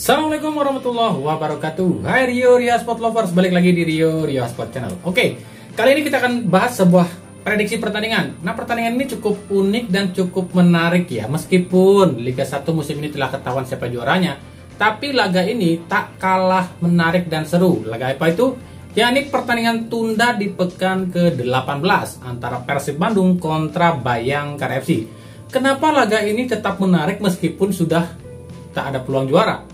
Assalamualaikum warahmatullahi wabarakatuh. Hai Rio Sport Lovers, balik lagi di Rio Sport Channel. Oke, kali ini kita akan bahas sebuah prediksi pertandingan. Nah, pertandingan ini cukup unik dan cukup menarik ya. Meskipun Liga 1 musim ini telah ketahuan siapa juaranya, tapi laga ini tak kalah menarik dan seru. Laga apa itu? Yakni pertandingan tunda di pekan ke-18 antara Persib Bandung kontra Bayangkara FC. Kenapa laga ini tetap menarik meskipun sudah tak ada peluang juara?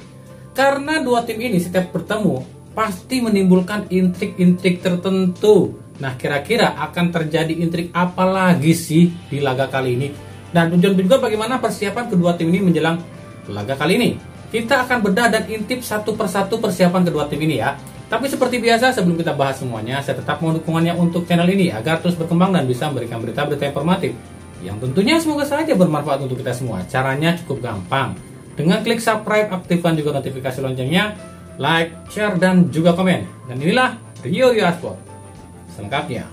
Karena dua tim ini setiap bertemu pasti menimbulkan intrik-intrik tertentu. Nah, kira-kira akan terjadi intrik apa lagi sih di laga kali ini? Dan juga bagaimana persiapan kedua tim ini menjelang laga kali ini? Kita akan bedah dan intip satu persatu persiapan kedua tim ini ya. Tapi seperti biasa, sebelum kita bahas semuanya, saya tetap mohon dukungannya untuk channel ini agar terus berkembang dan bisa memberikan berita-berita informatif yang tentunya semoga saja bermanfaat untuk kita semua. Caranya cukup gampang. Dengan klik subscribe, aktifkan juga notifikasi loncengnya, like, share, dan juga komen. Dan inilah Rio Sport selengkapnya.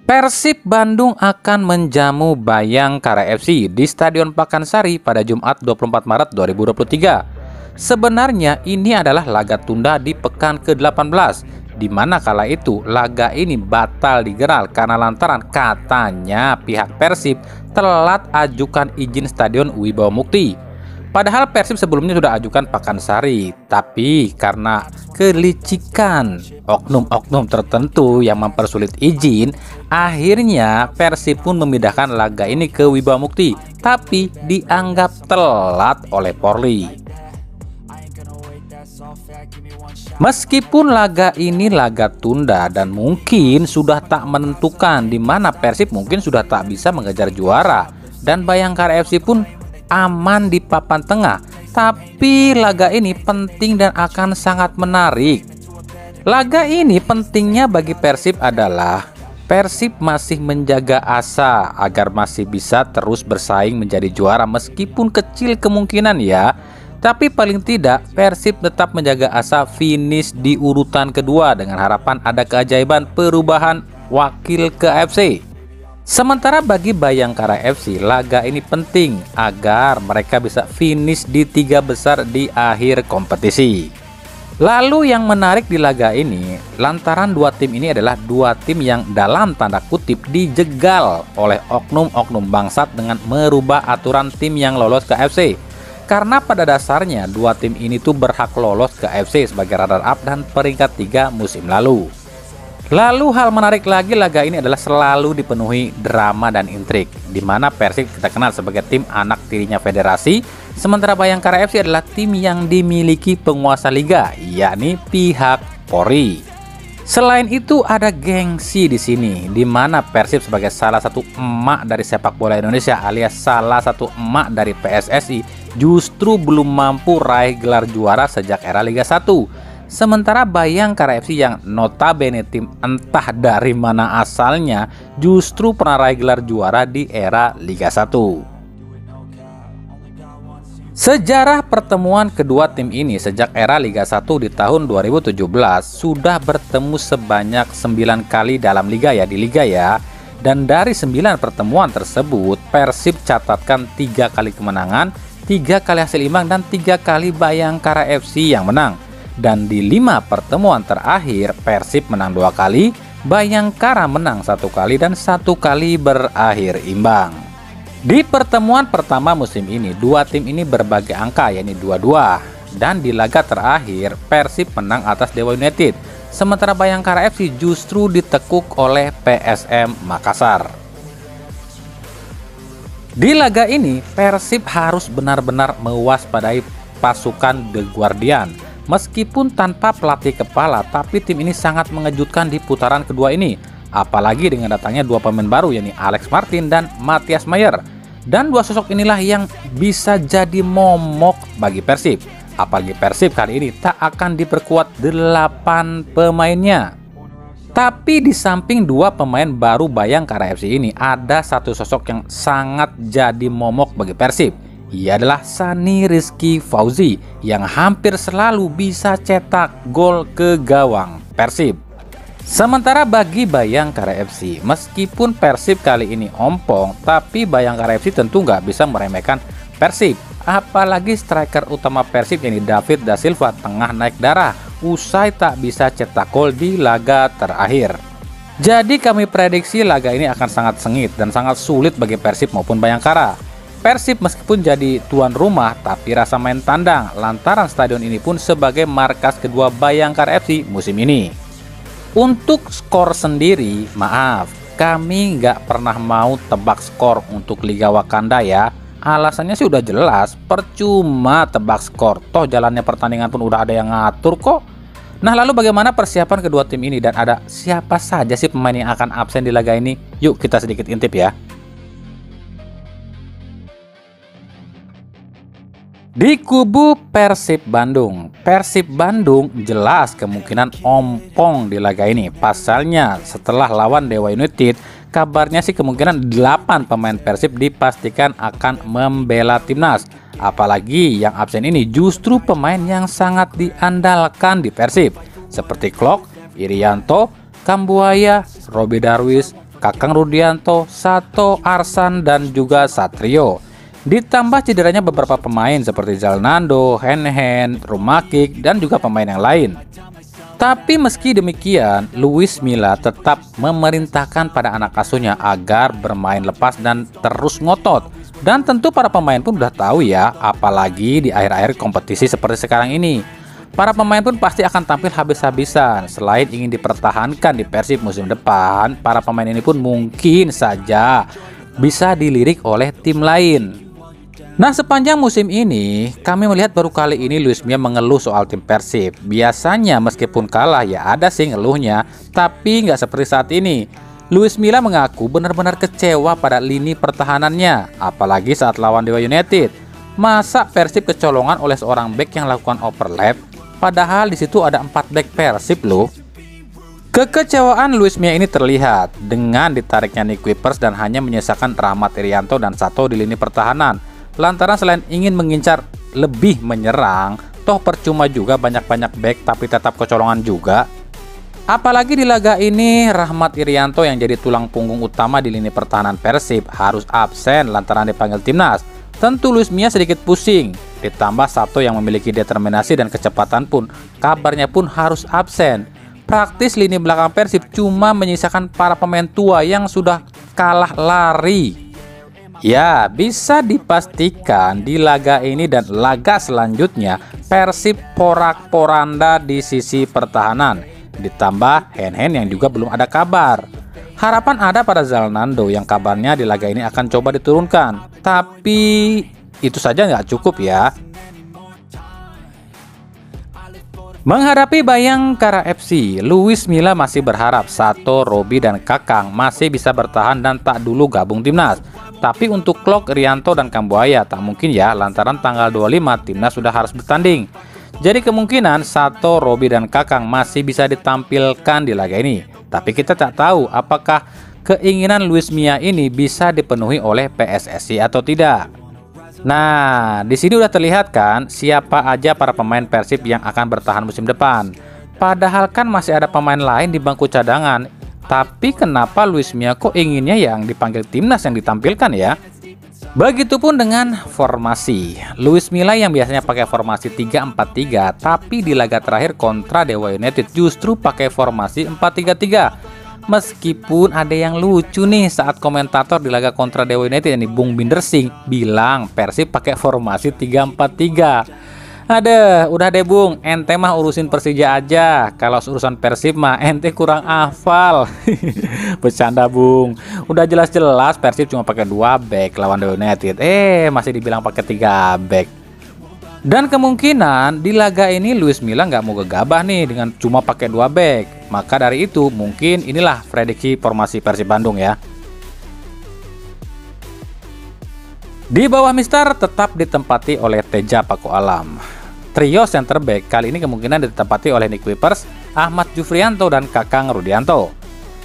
Persib Bandung akan menjamu Bayangkara FC di Stadion Pakansari pada Jumat 24 Maret 2023. Sebenarnya ini adalah laga tunda di pekan ke-18, di mana kala itu laga ini batal digelar karena lantaran katanya pihak Persib telat ajukan izin Stadion Wibawa Mukti. Padahal Persib sebelumnya sudah ajukan Pakansari, tapi karena kelicikan oknum-oknum tertentu yang mempersulit izin, akhirnya Persib pun memindahkan laga ini ke Wibawa Mukti, tapi dianggap telat oleh Polri. Meskipun laga ini laga tunda dan mungkin sudah tak menentukan, di mana Persib mungkin sudah tak bisa mengejar juara dan Bayangkara FC pun aman di papan tengah, tapi laga ini penting dan akan sangat menarik. Laga ini pentingnya bagi Persib adalah Persib masih menjaga asa agar masih bisa terus bersaing menjadi juara meskipun kecil kemungkinan ya. Tapi paling tidak Persib tetap menjaga asa finish di urutan kedua dengan harapan ada keajaiban perubahan wakil ke AFC. Sementara bagi Bayangkara FC, laga ini penting agar mereka bisa finish di 3 besar di akhir kompetisi. Lalu yang menarik di laga ini, lantaran dua tim ini adalah dua tim yang dalam tanda kutip dijegal oleh oknum-oknum bangsat dengan merubah aturan tim yang lolos ke AFC. Karena pada dasarnya dua tim ini tuh berhak lolos ke AFC sebagai runner up dan peringkat 3 musim lalu. Lalu hal menarik lagi, laga ini adalah selalu dipenuhi drama dan intrik, di mana Persib kita kenal sebagai tim anak tirinya federasi, sementara Bayangkara FC adalah tim yang dimiliki penguasa liga, yakni pihak Polri. Selain itu ada gengsi di sini, di mana Persib sebagai salah satu emak dari sepak bola Indonesia alias salah satu emak dari PSSI justru belum mampu raih gelar juara sejak era Liga 1. Sementara Bayangkara FC yang notabene tim entah dari mana asalnya justru pernah raih gelar juara di era Liga 1. Sejarah pertemuan kedua tim ini sejak era Liga 1 di tahun 2017 sudah bertemu sebanyak 9 kali dalam liga ya, di liga ya. Dan dari 9 pertemuan tersebut Persib catatkan 3 kali kemenangan, 3 kali hasil imbang dan 3 kali Bayangkara FC yang menang. Dan di 5 pertemuan terakhir Persib menang 2 kali, Bayangkara menang 1 kali dan 1 kali berakhir imbang. Di pertemuan pertama musim ini dua tim ini berbagi angka yakni 2-2, dan di laga terakhir Persib menang atas Dewa United, sementara Bayangkara FC justru ditekuk oleh PSM Makassar. Di laga ini Persib harus benar-benar mewaspadai pasukan The Guardian. Meskipun tanpa pelatih kepala, tapi tim ini sangat mengejutkan di putaran kedua ini. Apalagi dengan datangnya dua pemain baru yakni Alex Martin dan Matthias Mayer. Dan dua sosok inilah yang bisa jadi momok bagi Persib. Apalagi Persib kali ini tak akan diperkuat 8 pemainnya. Tapi di samping dua pemain baru Bayangkara FC ini, ada satu sosok yang sangat jadi momok bagi Persib. Ia adalah Sani Rizky Fauzi yang hampir selalu bisa cetak gol ke gawang Persib. Sementara bagi Bayangkara FC, meskipun Persib kali ini ompong, tapi Bayangkara FC tentu nggak bisa meremehkan Persib. Apalagi striker utama Persib yakni David Da Silva tengah naik darah usai tak bisa cetak gol di laga terakhir. Jadi kami prediksi laga ini akan sangat sengit dan sangat sulit bagi Persib maupun Bayangkara. Persib meskipun jadi tuan rumah tapi rasa main tandang lantaran stadion ini pun sebagai markas kedua Bayangkara FC musim ini. Untuk skor sendiri, maaf, kami nggak pernah mau tebak skor untuk Liga Wakanda ya. Alasannya sih udah jelas, percuma tebak skor, toh jalannya pertandingan pun udah ada yang ngatur kok. Nah, lalu bagaimana persiapan kedua tim ini dan ada siapa saja sih pemain yang akan absen di laga ini? Yuk kita sedikit intip ya. Di kubu Persib Bandung jelas kemungkinan ompong di laga ini. Pasalnya setelah lawan Dewa United, kabarnya sih kemungkinan 8 pemain Persib dipastikan akan membela timnas. Apalagi yang absen ini justru pemain yang sangat diandalkan di Persib, seperti Klok, Irianto, Kambuaya, Robi Darwis, Kakang Rudianto, Sato Arsan, dan juga Satrio. Ditambah cederanya beberapa pemain seperti Zalnando, Hen, Rumakik, dan juga pemain yang lain. Tapi meski demikian, Luis Milla tetap memerintahkan pada anak asuhnya agar bermain lepas dan terus ngotot. Dan tentu para pemain pun udah tahu ya, apalagi di akhir-akhir kompetisi seperti sekarang ini. Para pemain pun pasti akan tampil habis-habisan. Selain ingin dipertahankan di Persib musim depan, para pemain ini pun mungkin saja bisa dilirik oleh tim lain. Nah, sepanjang musim ini, kami melihat baru kali ini Luis Milla mengeluh soal tim Persib. Biasanya meskipun kalah ya ada sih ngeluhnya, tapi nggak seperti saat ini. Luis Milla mengaku benar-benar kecewa pada lini pertahanannya, apalagi saat lawan Dewa United. Masa Persib kecolongan oleh seorang bek yang lakukan overlap, padahal di situ ada 4 bek Persib loh. Kekecewaan Luis Milla ini terlihat dengan ditariknya Nick Kuipers dan hanya menyisakan Rahmat Irianto dan Sato di lini pertahanan. Lantaran selain ingin mengincar lebih menyerang, toh percuma juga banyak-banyak back tapi tetap kecolongan juga. Apalagi di laga ini Rahmat Irianto yang jadi tulang punggung utama di lini pertahanan Persib harus absen lantaran dipanggil timnas. Tentu Luis Milla sedikit pusing. Ditambah Sato yang memiliki determinasi dan kecepatan pun kabarnya pun harus absen. Praktis lini belakang Persib cuma menyisakan para pemain tua yang sudah kalah lari. Ya, bisa dipastikan di laga ini dan laga selanjutnya Persib porak-poranda di sisi pertahanan. Ditambah Hen yang juga belum ada kabar. Harapan ada pada Zalnando yang kabarnya di laga ini akan coba diturunkan. Tapi itu saja nggak cukup ya. Menghadapi Bayangkara FC, Luis Milla masih berharap Sato, Robi, dan Kakang masih bisa bertahan dan tak dulu gabung timnas. Tapi untuk Klok, Rianto, dan Kambuaya tak mungkin ya lantaran tanggal 25 timnas sudah harus bertanding. Jadi kemungkinan Sato, Robi, dan Kakang masih bisa ditampilkan di laga ini. Tapi kita tak tahu apakah keinginan Luis Milla ini bisa dipenuhi oleh PSSI atau tidak. Nah, di sini udah terlihat kan siapa aja para pemain Persib yang akan bertahan musim depan. Padahal kan masih ada pemain lain di bangku cadangan. Tapi kenapa Luis Milla kok inginnya yang dipanggil timnas yang ditampilkan ya? Begitupun dengan formasi. Luis Milla yang biasanya pakai formasi 3-4-3, tapi di laga terakhir kontra Dewa United justru pakai formasi 4-3-3. Meskipun ada yang lucu nih saat komentator di laga kontra Dewa United ini Bung Binder Singh bilang Persib pakai formasi 3-4-3. Aduh, udah deh Bung, ente mah urusin Persija aja. Kalau urusan Persib mah ente kurang hafal. Bercanda Bung. Udah jelas-jelas Persib cuma pakai 2 back lawan Dewa United. Masih dibilang pakai 3 back. Dan kemungkinan di laga ini Luis Milla nggak mau gegabah nih dengan cuma pakai 2 back. Maka dari itu mungkin inilah prediksi formasi Persib Bandung ya. Di bawah Mister tetap ditempati oleh Teja Paku Alam. Trio center back kali ini kemungkinan ditempati oleh Nick Wipers, Ahmad Jufrianto, dan Kakang Rudianto.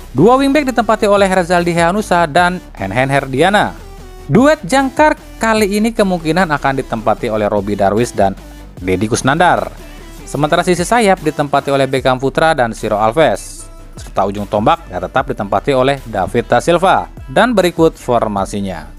Dua wingback ditempati oleh Rezaldi Hehanusa dan Henhen Herdiana. Duet jangkar kali ini kemungkinan akan ditempati oleh Robi Darwis dan Deddy Kusnandar. Sementara sisi sayap ditempati oleh Beckham Putra dan Ciro Alves. Serta ujung tombak tetap ditempati oleh David da Silva. Dan berikut formasinya.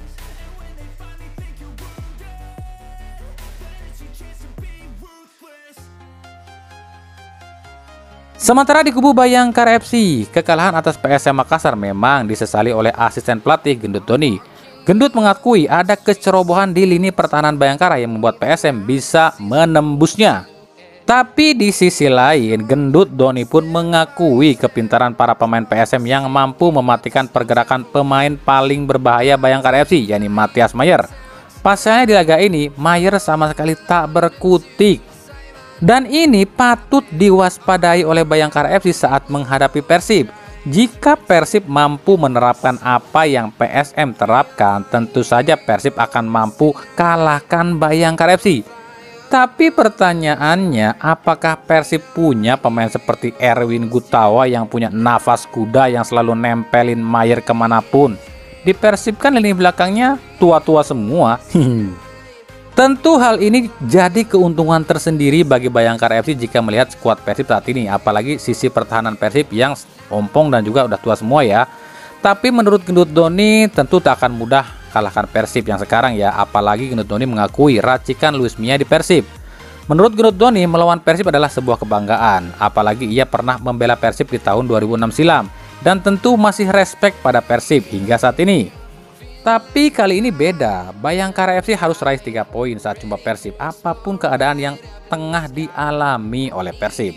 Sementara di kubu Bayangkara FC, kekalahan atas PSM Makassar memang disesali oleh asisten pelatih Gendut Doni. Gendut mengakui ada kecerobohan di lini pertahanan Bayangkara yang membuat PSM bisa menembusnya. Tapi di sisi lain, Gendut Doni pun mengakui kepintaran para pemain PSM yang mampu mematikan pergerakan pemain paling berbahaya Bayangkara FC, yakni Matias Mayer. Pasalnya di laga ini, Mayer sama sekali tak berkutik. Dan ini patut diwaspadai oleh Bayangkara FC saat menghadapi Persib. Jika Persib mampu menerapkan apa yang PSM terapkan, tentu saja Persib akan mampu kalahkan Bayangkara FC. Tapi pertanyaannya, apakah Persib punya pemain seperti Erwin Gutawa yang punya nafas kuda yang selalu nempelin Mayer kemanapun? Di Persib kan lini belakangnya tua-tua semua. Tentu hal ini jadi keuntungan tersendiri bagi Bayangkara FC jika melihat skuad Persib saat ini. Apalagi sisi pertahanan Persib yang ompong dan juga udah tua semua ya. Tapi menurut Gendut Doni tentu tak akan mudah kalahkan Persib yang sekarang ya. Apalagi Gendut Doni mengakui racikan Luis Mia di Persib. Menurut Gendut Doni, melawan Persib adalah sebuah kebanggaan. Apalagi ia pernah membela Persib di tahun 2006 silam. Dan tentu masih respek pada Persib hingga saat ini. Tapi kali ini beda, Bayangkara FC harus raih 3 poin saat jumpa Persib, apapun keadaan yang tengah dialami oleh Persib.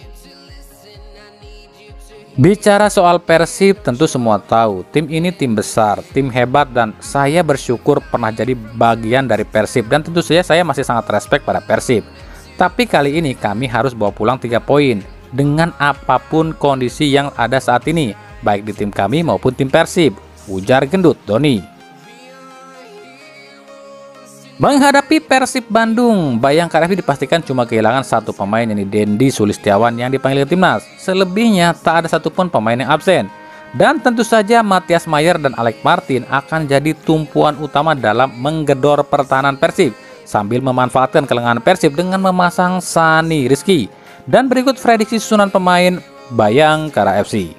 Bicara soal Persib, tentu semua tahu, tim ini tim besar, tim hebat, dan saya bersyukur pernah jadi bagian dari Persib, dan tentu saja saya masih sangat respek pada Persib. Tapi kali ini kami harus bawa pulang 3 poin, dengan apapun kondisi yang ada saat ini, baik di tim kami maupun tim Persib, ujar Gendut Doni. Menghadapi Persib Bandung, Bayangkara FC dipastikan cuma kehilangan 1 pemain, yakni Dendi Sulistiawan yang dipanggil timnas. Selebihnya tak ada satupun pemain yang absen. Dan tentu saja Matias Mayer dan Alec Martin akan jadi tumpuan utama dalam menggedor pertahanan Persib, sambil memanfaatkan kelengahan Persib dengan memasang Sani Rizky. Dan berikut prediksi susunan pemain Bayangkara FC.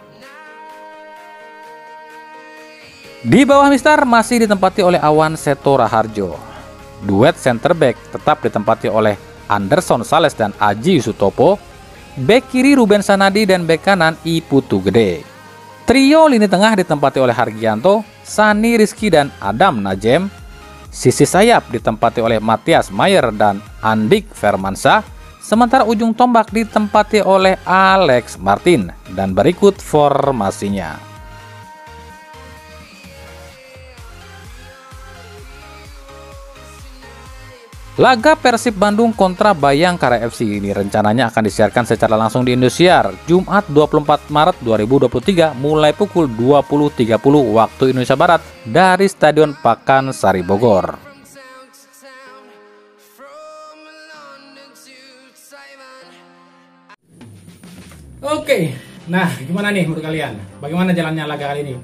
Di bawah Mister masih ditempati oleh Awan Seto Raharjo. Duet center back tetap ditempati oleh Anderson Sales dan Aji Sutopo. Bek kiri Ruben Sanadi dan bek kanan I Putu Gede. Trio lini tengah ditempati oleh Hargianto, Sani Rizky dan Adam Najem. Sisi sayap ditempati oleh Matias Mayer dan Andik Firmansyah. Sementara ujung tombak ditempati oleh Alex Martin. Dan berikut formasinya. Laga Persib Bandung kontra Bayangkara FC ini rencananya akan disiarkan secara langsung di Indosiar Jumat 24 Maret 2023 mulai pukul 20.30 waktu Indonesia Barat dari Stadion Pakansari Bogor. Oke, nah gimana nih menurut kalian? Bagaimana jalannya laga kali ini?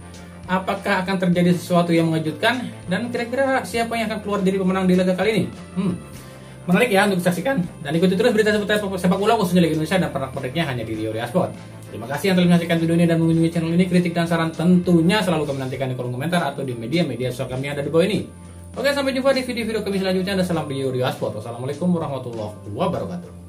Apakah akan terjadi sesuatu yang mengejutkan? Dan kira-kira siapa yang akan keluar jadi pemenang di laga kali ini? Menarik ya untuk disaksikan. Dan ikuti terus berita seputar sepak bola khususnya Liga Indonesia dan pernak-perniknya hanya di Rio Sport. Terima kasih yang telah menyaksikan video ini dan mengunjungi channel ini. Kritik dan saran tentunya selalu kami nantikan di kolom komentar atau di media-media sosial kami ada di bawah ini. Oke, sampai jumpa di video-video kami selanjutnya. Dan salam Rio Sport. Wassalamualaikum warahmatullahi wabarakatuh.